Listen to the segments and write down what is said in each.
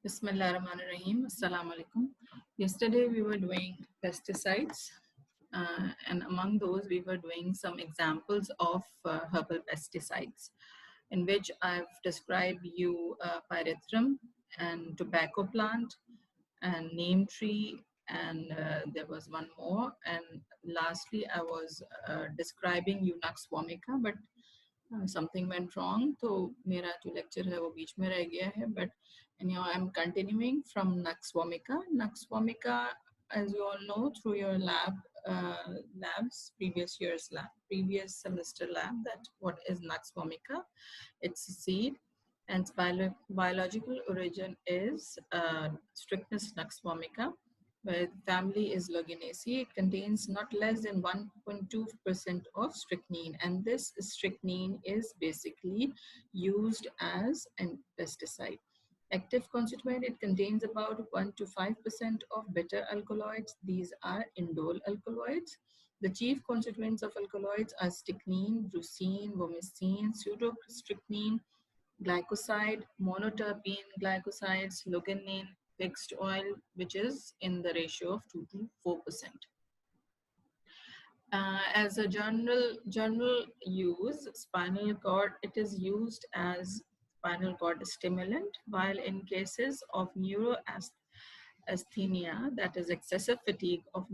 Bismillahirrahmanirrahim. Assalamu alaikum. Yesterday we were doing pesticides, and among those we were doing some examples of herbal pesticides, in which I've described you pyrethrum and tobacco plant and neem tree, and there was one more. And lastly, I was describing you Nux vomica, but something went wrong, तो मेरा जो lecture है वो बीच में रह गया है. But anyhow, I'm continuing from Nux vomica. Nux vomica, as you all know through your labs, previous semester lab, that what is Nux vomica. It's a seed, and its biological origin is Strychnus nux vomica, where the family is Luganaceae. It contains not less than 1.2% of strychnine, and this strychnine is basically used as a pesticide. Active constituent, it contains about 1 to 5% of beta alkaloids. These are indole alkaloids. The chief constituents of alkaloids are strychnine, brucine, bomycin, pseudostrychnine, glycoside, monoterpene glycosides, luganine, fixed oil, which is in the ratio of 2 to 4%. As a general use, spinal cord, it is used as spinal cord stimulant, while in cases of asthenia, that is excessive fatigue of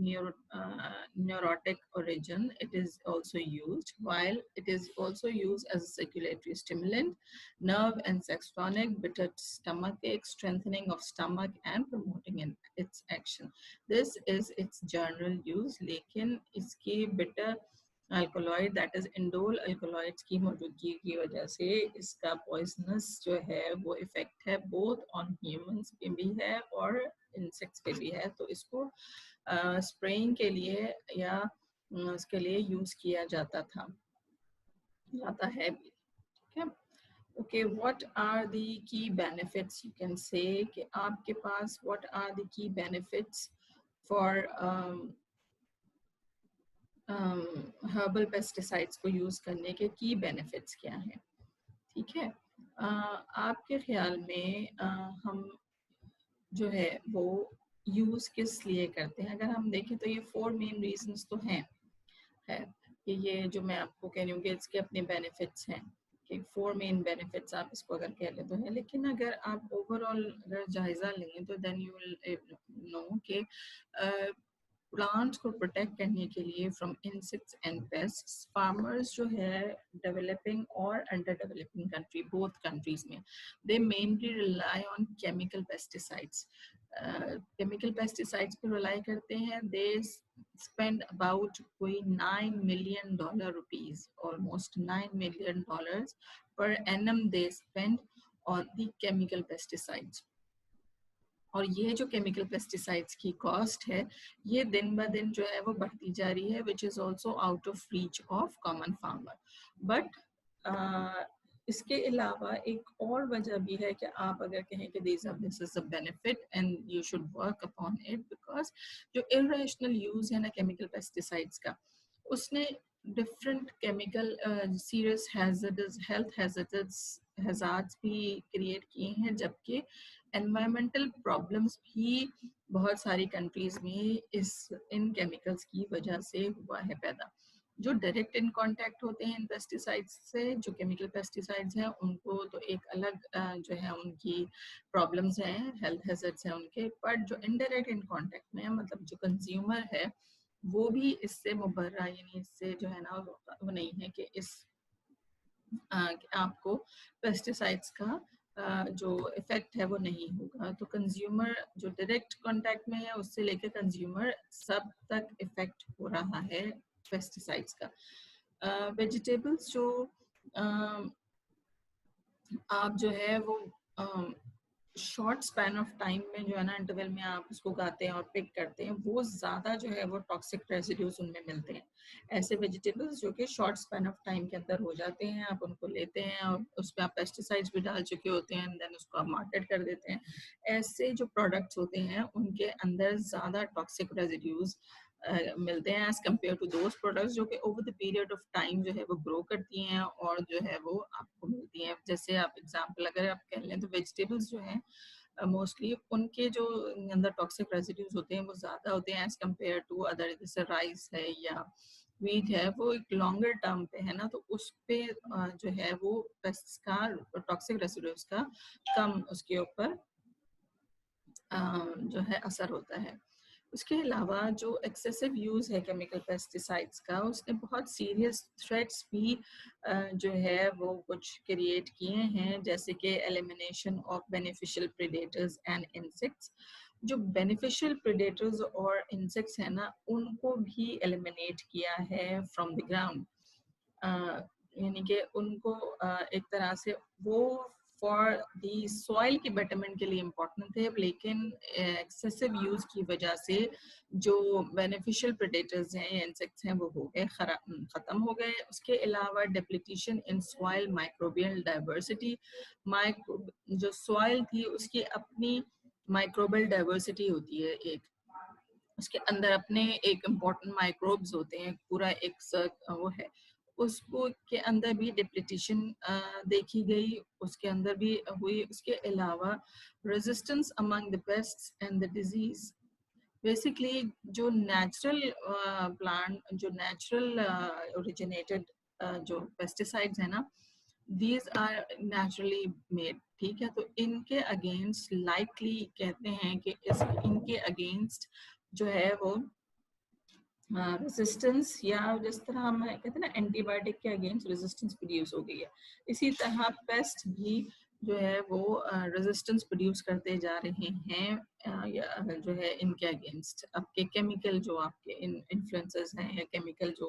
neurotic origin, it is also used, while it is also used as a circulatory stimulant, nerve and sex tonic, bitter stomach ache, strengthening of stomach, and promoting its action. This is its general use, लेकिन इसकी bitter alkaloid that is indole alkaloids की मौजूदगी की वजह से इसका poisonous जो है वो इफेक्ट है बोथ ऑन ह्यूमंस पे भी है और इंसेक्ट्स पे भी है. तो इसको स्प्रेइंग के लिए या उसके लिए यूज किया जाता है भी. ठीक है. Okay, what are the key benefits? You can say कि आपके पास what are the key benefits for herbal pesticides को यूज करने के की बेनिफिट्स क्या हैं. ठीक है. आपके ख्याल में हम जो है वो यूज किस लिए करते हैं? अगर हम देखें तो ये 4 मेन रीजंस तो हैं है कि ये जो मैं आपको कह रही हूँ कि इसके अपने बेनिफिट्स हैं कि 4 मेन बेनिफिट्स आप इसको अगर कह ले तो है. लेकिन अगर आप ओवरऑल अगर जायजा लेंगे तो देन यू विल नो कि प्लांट्स को प्रोटेक्ट करने के लिए from insects and pests farmers जो है डेवलपिंग और under developing country both countries में they mainly rely on chemical pesticides. Chemical pesticides पे रिलाई करते हैं. दे spend about कोई $9 million rupees, almost $9 million per annum they spend on the chemical pesticides. और ये जो केमिकल पेस्टिसाइड्स की कॉस्ट है ये दिन ब दिन जो है वो बढ़ती जा रही है, which is also out of reach of common farmer. But इसके अलावा एक और वजह भी है कि आप अगर कहें कि this is a benefit and you should work upon it, because जो इरेशनल यूज है ना केमिकल पेस्टिसाइड्स का, उसने different chemical serious health hazards भी क्रिएट किए हैं, जबकि एनवायरमेंटल प्रॉब्लम्स भी बहुत सारी कंट्रीज में इन केमिकल्स की वजह से हुआ है पैदा. जो डायरेक्ट इन कांटेक्ट होते हैं इन पेस्टिसाइड्स से, जो केमिकल पेस्टिसाइड्स हैं, उनको तो एक अलग जो है उनकी प्रॉब्लम्स हैं, हेल्थ हैजर्ड्स हैं उनके. पर जो इनडायरेक्ट इन कांटेक्ट में मतलब जो कंज्यूमर है वो भी इससे मुबर्रा, यानी इससे जो है ना वो नहीं है कि इस आपको पेस्टिसाइड्स का जो इफेक्ट है वो नहीं होगा. तो कंज्यूमर जो डायरेक्ट कांटेक्ट में है उससे लेकर कंज्यूमर सब तक इफेक्ट हो रहा है पेस्टिसाइड्स का. वेजिटेबल्स जो आप जो है वो शॉर्ट स्पैन ऑफ टाइम में जो है ना इंटरवल में आप उसको उगाते हैं और पिक करते हैं, वो ज़्यादा जो है वो टॉक्सिक रेसिड्यूज उनमें मिलते हैं. ऐसे वेजिटेबल्स जो कि शॉर्ट स्पैन ऑफ टाइम के अंदर हो जाते हैं, आप उनको लेते हैं और उस पर आप पेस्टिसाइड्स भी डाल चुके होते हैं एंड देन उसको आप मार्केट कर देते हैं. ऐसे जो प्रोडक्ट्स होते हैं उनके अंदर ज़्यादा टॉक्सिक रेसिड्यूज मिलते हैं as compare to those products जो कि over the period of time जो है वो ग्रो करती हैं और जो है वो आपको मिलती हैं. जैसे आप एग्जांपल अगर आप कह लें तो वेजिटेबल्स जो हैं मोस्टली उनके जो अंदर टॉक्सिक रेजिड्यूज होते हैं वो ज़्यादा होते हैं एज कम्पेयर टू अदर, जैसे राइस है या वीट है, वो एक लॉन्गर टर्म पे है ना, तो उस पे जो है वो पेस्ट्स का टॉक्सिक रेजिड्यूज का कम उसके ऊपर जो है असर होता है। उसके अलावा जो एक्सेसिव यूज़ है केमिकल पेस्टिसाइड्स का, उसने बहुत सीरियस थ्रेट्स भी जो है वो कुछ क्रिएट किए हैं, जैसे कि elimination of beneficial predators and insects. जो बेनिफिशियल प्रेडेटर्स और इंसेक्ट्स हैं ना, उनको भी एलिमिनेट किया है फ्रॉम द ग्राउंड। यानी कि उनको एक तरह से वो फॉर दी सॉइल की बेटरमेंट के लिए इम्पोर्टेंट थे, लेकिन एक्सेसिव यूज की वजह से जो बेनिफिशियल प्रेडेटर्स हैं या इंसेक्ट्स हैं वो हो गए ख़त्म हो गए। उसके अलावा depletion in soil microbial diversity, micro जो सॉइल थी उसकी अपनी माइक्रोबियल डाइवर्सिटी होती है, एक उसके अंदर अपने एक इम्पोर्टेंट माइक्रोब्स होते हैं, पूरा एक वो है, उसको के अंदर भी डिप्लीशन देखी गई, उसके अंदर भी हुई। उसके अलावा resistance among the pests and the disease. Basically जो नेचुरल प्लांट, जो नेचुरल ओरिजिनेटेड जो पेस्टिसाइड्स है ना, दीज आर नेचुरली मेड, ठीक है, तो इनके अगेंस्ट लाइकली कहते हैं कि इनके अगेंस्ट जो है वो रेजिस्टेंस, या जिस तरह हम कहते हैं ना एंटीबायोटिक के अगेंस्ट रेजिस्टेंस प्रोड्यूस हो गई है, इसी तरह पेस्ट भी जो है वो रेजिस्टेंस प्रोड्यूस करते जा रहे हैं, या जो है इनके अगेंस्ट आपके केमिकल जो आपके इन्फ्लुएंसेस हैं या केमिकल जो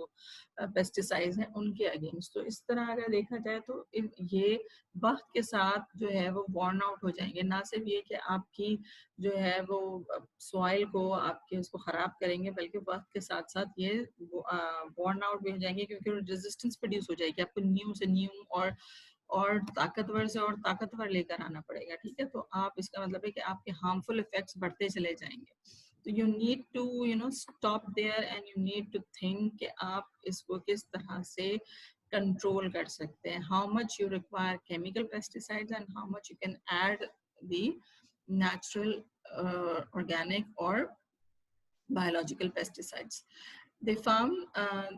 पेस्टिसाइड्स हैं उनके अगेंस्ट। तो इस तरह अगर देखा जाए तो ये वक्त के साथ जो है वो वॉर्न आउट हो जाएंगे। ना सिर्फ ये कि आपकी जो है वो सॉइल को आपके उसको ख़राब करेंगे, बल्कि वक्त के साथ साथ ये वॉर्न आउट भी हो जाएंगे, क्योंकि रेजिस्टेंस प्रोड्यूस हो जाएगी, आपको न्यू से न्यू और ताकतवर से और ताकतवर लेकर आना पड़ेगा, ठीक है। तो आप, इसका मतलब है कि आपके हार्मफुल इफेक्ट्स बढ़ते चले जाएंगे। तो you need to stop there and you need to think कि आप इसको किस तरह से कंट्रोल कर सकते हैं, how much you require chemical pesticides and how much you can add the natural organic or biological pesticides. They found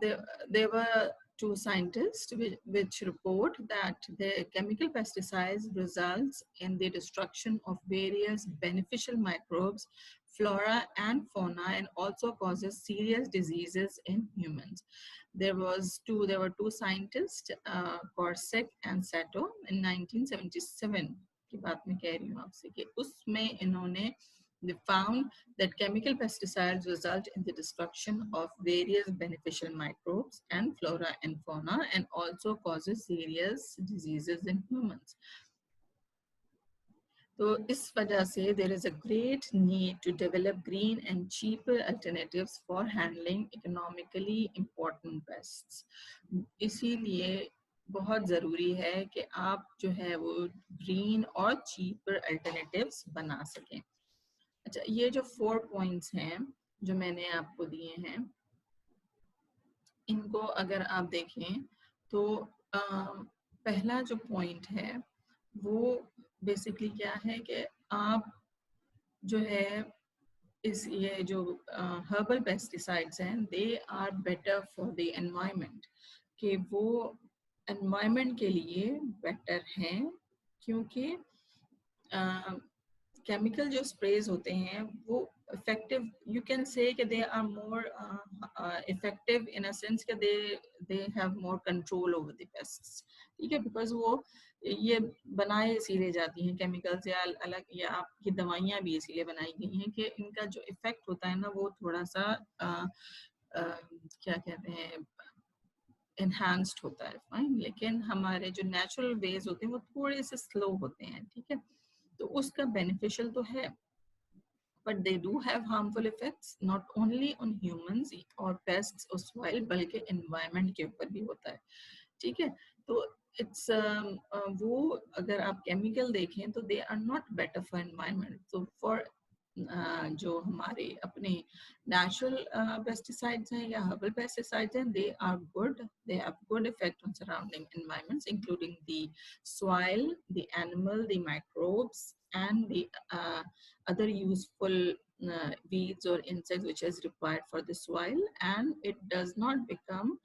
there were two scientists which report that the chemical pesticides results in the destruction of various beneficial microbes, flora and fauna, and also causes serious diseases in humans. There were two scientists, Corsac and Sato, in 1977 की बात मैं कह रही हूँ आपसे, कि उसमें इन्होंने they found that chemical pesticides result in the destruction of various beneficial microbes and flora and fauna, and also causes serious diseases in humans. So इस वजह से there is a great need to develop green and cheaper alternatives for handling economically important pests. इसीलिए बहुत ज़रूरी है कि आप जो है वो ग्रीन और चीपर अल्टरनेटिव्स बना सकें। अच्छा, ये जो 4 पॉइंट्स हैं जो मैंने आपको दिए हैं, इनको अगर आप देखें तो पहला जो पॉइंट है वो बेसिकली क्या है कि आप जो है ये जो हर्बल पेस्टिसाइड्स हैं, they are better for the environment, कि वो एनवायरनमेंट के लिए बेटर हैं, क्योंकि केमिकल जो स्प्रेज होते हैं वो इफेक्टिव, यू कैन से कि they are more effective in a sense कि they have more control over the pests, ठीक है, बिकॉज वो ये बनाए इसीलिए जाती हैं केमिकल्स या अलग, या आपकी दवाइयाँ भी इसीलिए बनाई गई हैं कि इनका जो इफेक्ट होता है ना वो थोड़ा सा क्या कहते हैं इन्हांस्ड होता है, फाइन, लेकिन हमारे जो नेचुरल वेज होते हैं वो थोड़े से स्लो होते हैं, ठीक है। तो उसका बेनिफिशियल तो है, but they do have harmful effects not only on humans और pests और soil, बल्कि environment के ऊपर भी होता है, ठीक है। तो इट्स वो अगर आप केमिकल देखें तो they are not better for environment. तो फॉर जो हमारे अपने नेचुरल पेस्टिसाइड्स हैं या हर्बल पेस्टिसाइड्स हैं, they are good, they have good effect on surrounding environments including the soil, the animal, the microbes, and the other useful weeds or insects which is required for the soil, and it does not become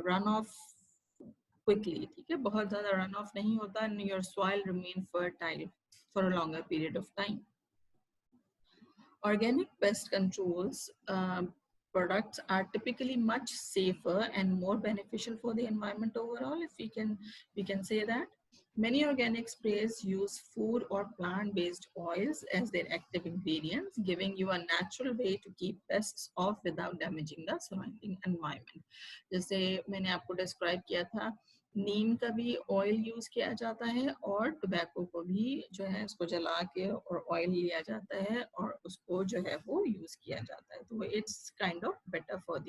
runoff quickly. ठीक है, बहुत ज़्यादा run of नहीं होता, and your soil remain fertile for a longer period of time. Organic pest controls products are typically much safer and more beneficial for the environment overall, if we can say that. Many organic sprays use food or plant-based oils as their active ingredients, giving you a natural way to keep pests off without damaging the surrounding environment. जैसे मैंने आपको describe किया था, नीम का भी oil use किया जाता है और टोबैको को भी जो है उसको जला के और ऑयल लिया जाता है और उसको जो है वो यूज किया जाता है, तो it's kind of better for the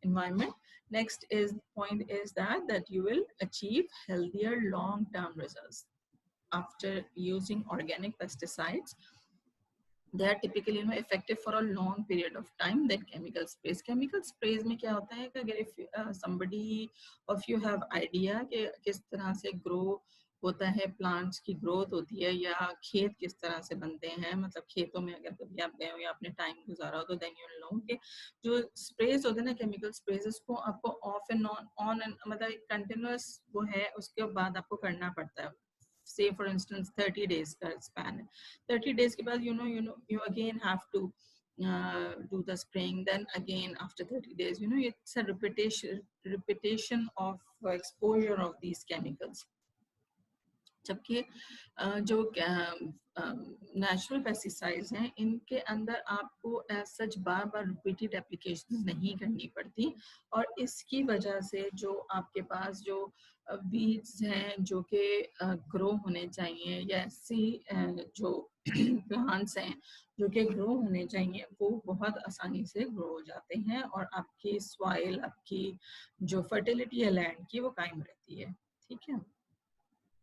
environment. Next is point is that you will achieve healthier long term results after using organic pesticides. They are typically effective for a long period of time than chemical sprays. Chemical sprays में क्या होता है कि अगर if somebody of you have idea कि किस तरह से grow होता है, प्लांट्स की ग्रोथ होती है या खेत किस तरह से बनते हैं, मतलब खेतों में अगर कभी आप गए हो या आपने टाइम गुजारा हो तो देन यू विल नो कि जो स्प्रेज होते हैं ना, केमिकल स्प्रेज, उसको आपको ऑफ एंड ऑन एंड मतलब कंटिन्यूअस वो है, उसके बाद आपको करना पड़ता है. say for instance 30 days का span है, 30 days के बाद you again have to do the spraying, then again after 30 days it's a repetition of exposure of these chemicals. जबकि जो नेचुरल पेस्टिसाइड्स हैं इनके अंदर आपको एज सच बार बार रिपीटेड एप्लीकेशन नहीं करनी पड़ती, और इसकी वजह से जो आपके पास जो बीड्स हैं जो कि ग्रो होने चाहिए या ऐसी जो प्लांट्स हैं जो कि ग्रो होने चाहिए वो बहुत आसानी से ग्रो हो जाते हैं और आपकी सॉइल, आपकी जो फर्टिलिटी है लैंड की वो कायम रहती है. ठीक है.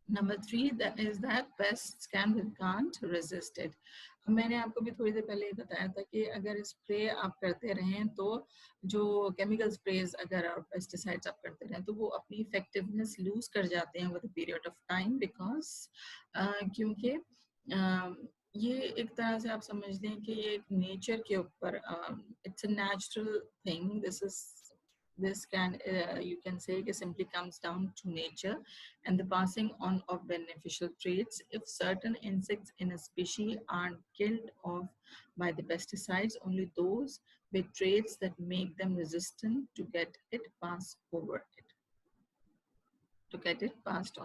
Number 3 that is that pests can't resist it. मैंने आपको भी थोड़ी देर पहले ही बताया था कि अगर स्प्रे आप करते रहें तो जो केमिकल स्प्रेज अगर आप पेस्टिसाइड्स आप करते रहें तो वो अपनी इफेक्टिवनेस लूज कर जाते हैं with period of time, because क्योंकि ये एक तरह से आप समझ लें कि ये एक नेचर के ऊपर it's a natural thing. This can you can say it simply comes down to nature and the passing on of beneficial traits. If certain insects in a species aren't killed off by the pesticides, only those with traits that make them resistant to get it passed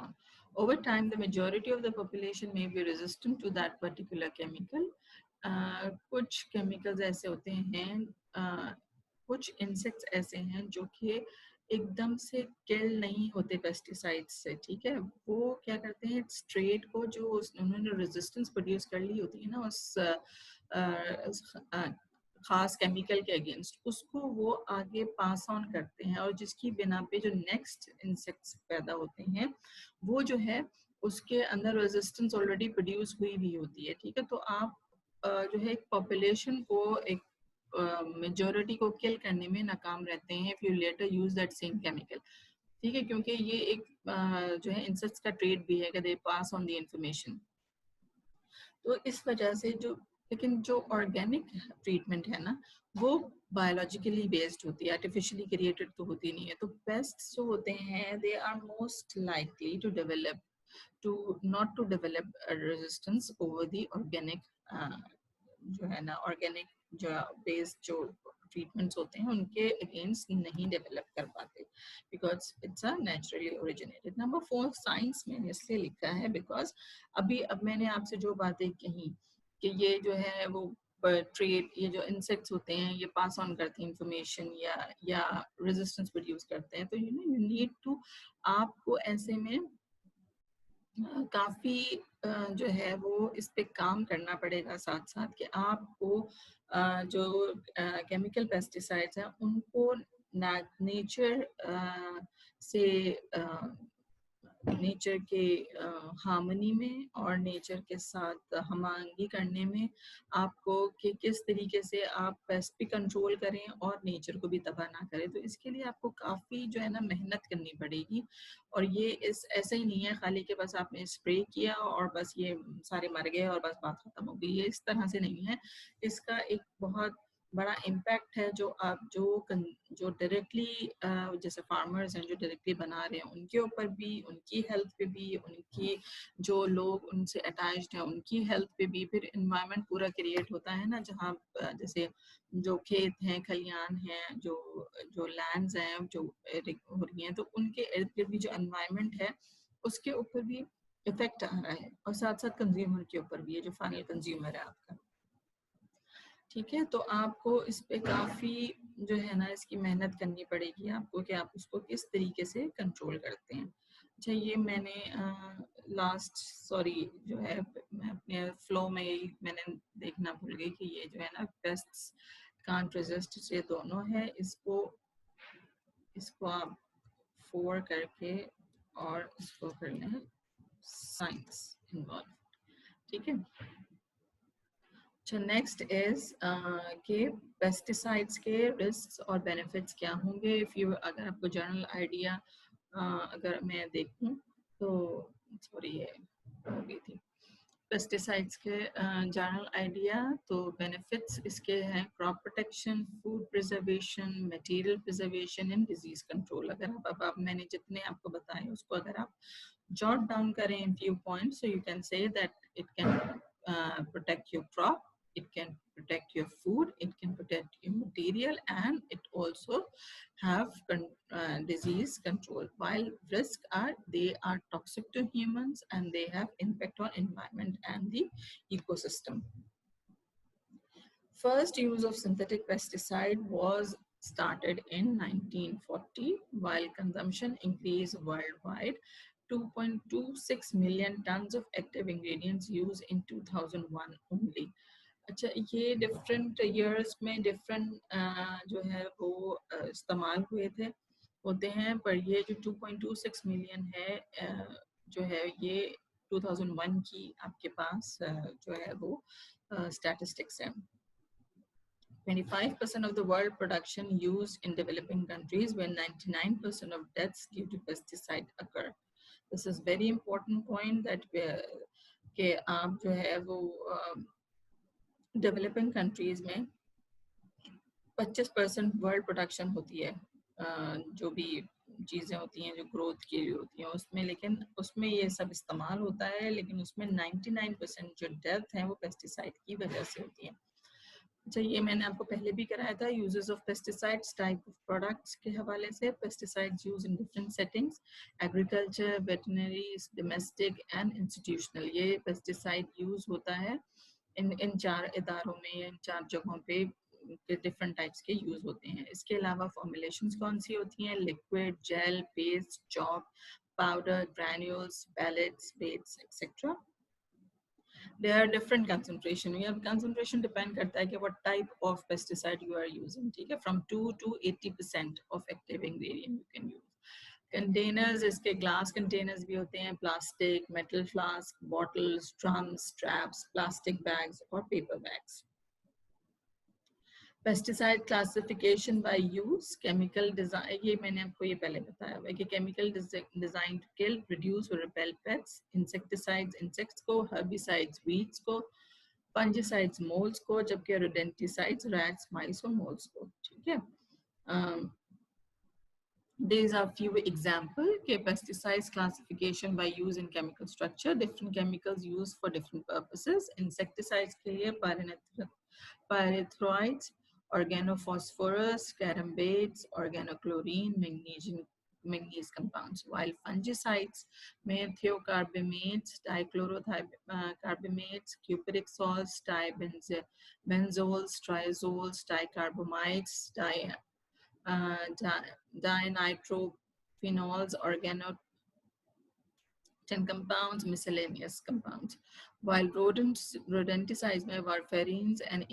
on. Over time, the majority of the population may be resistant to that particular chemical. कुछ chemicals ऐसे होते हैं, कुछ insects ऐसे हैं जो कि एकदम से किल नहीं होते पेस्टिसाइड्स से. ठीक है, वो क्या करते हैं, स्ट्रेट को जो उन्होंने रेजिस्टेंस प्रोड्यूस कर ली होती है ना उस खास केमिकल के अगेंस्ट, उसको वो आगे पास ऑन करते हैं और जिसकी बिना पे जो नेक्स्ट इंसेक्ट्स पैदा होते हैं वो जो है उसके अंदर रेजिस्टेंस ऑलरेडी प्रोड्यूस हुई भी होती है. ठीक है, तो आप जो है एक पॉपुलेशन को एक मेजॉरिटी को किल करने में नाकाम रहते हैं if you later use that same chemical. ठीक है, क्योंकि ये एक जो है इंसेक्ट्स का ट्रेड भी है कि दे पास ऑन द इंफॉर्मेशन. तो इस वजह से जो लेकिन जो ऑर्गेनिक ट्रीटमेंट है ना वो बायोलॉजिकली बेस्ड होती है, आर्टिफिशियली क्रिएटेड तो होती नहीं है. तो पेस्ट्स जो होते हैं they are most likely to develop resistance over the organic जो है ना ऑर्गेनिक जो बेस्ड जो ट्रीटमेंट्स होते हैं उनके अगेंस्ट नहीं डेवलप कर पाते because it's a naturally originated. Number 4 science में इसलिए लिखा है बिकॉज अब मैंने आपसे जो बातें कही कि ये जो है वो ट्रेड, ये जो इंसेक्ट्स होते हैं ये पास ऑन करते हैं इंफॉर्मेशन या रेजिस्टेंस प्रोड्यूस करते हैं, तो यू नीड टू आपको ऐसे में काफी जो है वो इस पे काम करना पड़ेगा साथ साथ कि आपको जो केमिकल पेस्टिसाइड्स हैं उनको नेचर से नेचर के हार्मनी में और नेचर के साथ हमआहंगी करने में आपको कि किस तरीके से आप पेस्ट भी कंट्रोल करें और नेचर को भी तबाह ना करें। तो इसके लिए आपको काफ़ी जो है ना मेहनत करनी पड़ेगी और ये इस ऐसे ही नहीं है खाली कि बस आपने स्प्रे किया और बस ये सारे मर गए और बस बात ख़त्म हो गई। ये इस तरह से नहीं है। इसका एक बहुत बड़ा इम्पैक्ट है जो आप जो डायरेक्टली जैसे फार्मर्स हैं जो डायरेक्टली बना रहे हैं उनके ऊपर भी, उनकी हेल्थ पे भी, उनकी जो लोग उनसे अटैच्ड हैं उनकी हेल्थ पे भी। फिर इन्वायरमेंट पूरा क्रिएट होता है ना जहाँ जैसे जो खेत हैं, खलियान हैं, जो जो लैंड्स हैं जो हो रही हैं, तो उनके इर्द गिर्द भी जो एनवायरनमेंट है उसके ऊपर भी इफेक्ट आ रहा है और साथ साथ कंज्यूमर के ऊपर भी है, जो फाइनल कंज्यूमर है आपका। ठीक है, तो आपको इस पे काफ़ी जो है ना इसकी मेहनत करनी पड़ेगी आपको कि आप उसको किस तरीके से कंट्रोल करते हैं। अच्छा, ये मैंने लास्ट सॉरी जो है मैं अपने फ्लो में यही मैंने देखना भूल गई कि ये जो है ना पेस्ट्स कांट रेजिस्ट ये दोनों है, इसको आप 4 करके और इसको कर लें साइंस इन्वॉल्व। ठीक है, अच्छा नेक्स्ट इज कि पेस्टिसाइड्स के रिस्क्स और बेनिफिट्स क्या होंगे। इफ़ यू अगर आपको जनरल आइडिया अगर मैं देखूं तो सॉरी ये हो गई थी पेस्टिसाइड्स के जनरल आइडिया। तो बेनिफिट्स इसके हैं crop protection, food preservation, material preservation and disease control. अगर आप मैंने जितने आपको बताए उसको अगर आप jot down करें in few points, so you can say that it can protect your crop, it can protect your food, it can protect your material, and it also have disease control. While risks are they are toxic to humans and they have impact on environment and the ecosystem. First use of synthetic pesticide was started in 1940, while consumption increased worldwide. 2.26 million tons of active ingredients used in 2001 only. अच्छा, ये different years में different जो है वो इस्तेमाल हुए थे होते हैं, पर ये जो 2.26 मिलियन है जो है ये 2001 की आपके पास जो है वो स्टैटिस्टिक्स है। 25% of the world production used in developing countries, where 99% of deaths due to pesticide occur. This is very important point that कि आप जो है वो डेवलपिंग कंट्रीज में 25% वर्ल्ड प्रोडक्शन होती है जो भी चीज़ें होती हैं जो ग्रोथ के लिए होती हैं उसमें, लेकिन उसमें ये सब इस्तेमाल होता है, लेकिन उसमें 99% जो डेथ है वो पेस्टिसाइड की वजह से होती है। अच्छा, ये मैंने आपको पहले भी कराया था uses of pesticides, type of products के हवाले से। Pesticides use in different settings, agriculture, veterinary, domestic and institutional. ये पेस्टिसाइड यूज होता है इन 4 इदारों में, इन 4 जगहों पे डिफरेंट टाइप्स के यूज होते हैं। इसके अलावा फॉर्मुलेशंस कौन सी होती हैं? Liquid, gel, paste, chalk, powder, granules, pellets, baits etcetera. There are different concentration. Your concentration depend करता है कि what type of pesticide you are using. ठीक है, from 2 to 80% of active ingredient you can use. Containers, इसके glass containers भी होते हैं, plastic, metal flask, bottles, drums, straps, plastic bags और paper bags. Pesticide classification by use, chemical design, ये मैंने आपको ये पहले बताया हुआ है कि chemical design to kill, reduce और रिपेल पेट्स, इंसेक्टिसाइड्स इंसेक्ट्स को, हर्बिसाइड्स वीड्स को, फंजिसाइड्स मोल्स को, जबकि रोडेंटिसाइड्स रैट्स, माइस और मोल्स को। ठीक है, these are few example के pesticides classification by use in chemical structure, different chemicals used for different purposes. Insecticides के लिए pyrethroids, organophosphorus, carambates, organochlorine, manganese compounds, while fungicides में thiocarbamates, dichlorocarbamates, cupric salts, benzols, triazoles, dicarbamides, dinitrophenols, organotin compounds, miscellaneous compounds, while rodenticides में warfarines and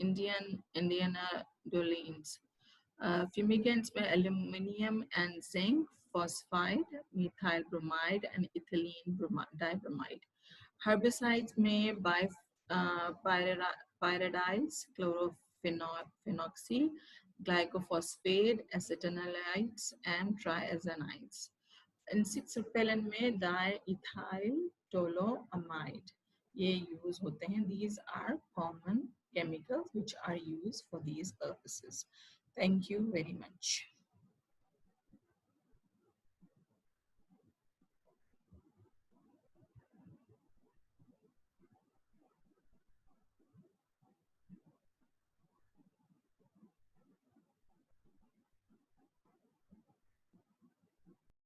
indianodolines, fumigants में aluminium and zinc, phosphide, methyl bromide and ethylene dibromide. Herbicides may by pyradides, chlorophenoxy, glycophosphate, acetanilides and triazonides. Insect repellent में diethyl टोलोअमाइड ये use होते हैं. These are common chemicals which are used for these purposes. Thank you very much.